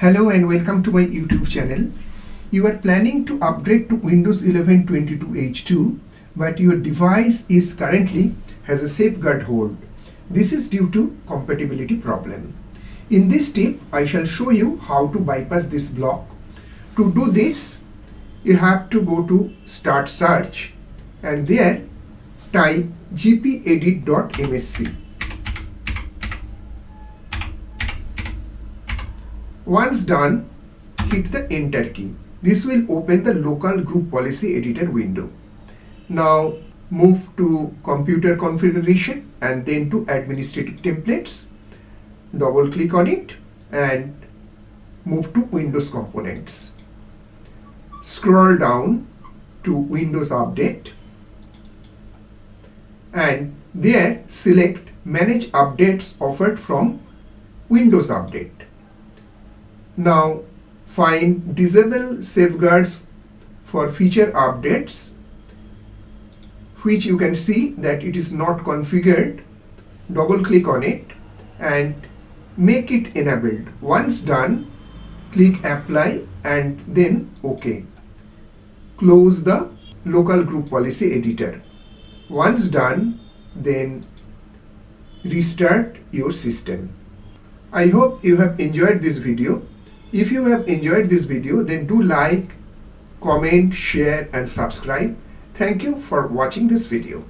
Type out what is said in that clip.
Hello and welcome to my YouTube channel. You are planning to upgrade to Windows 11 22H2, but your device is currently has a safeguard hold. This is due to compatibility problem. In this tip, I shall show you how to bypass this block. To do this, you have to go to Start Search and there type gpedit.msc. Once done, hit the Enter key. This will open the local group policy editor window. Now move to computer configuration and then to administrative templates. Double click on it and move to Windows components. Scroll down to Windows Update and there select Manage Updates offered from Windows Update. Now find Disable Safeguards for Feature Updates, which you can see that it is not configured. Double click on it and make it enabled. Once done, click Apply and then OK. Close the local group policy editor. Once done, then restart your system. I hope you have enjoyed this video. If you have enjoyed this video, then do like, comment, share and subscribe. Thank you for watching this video.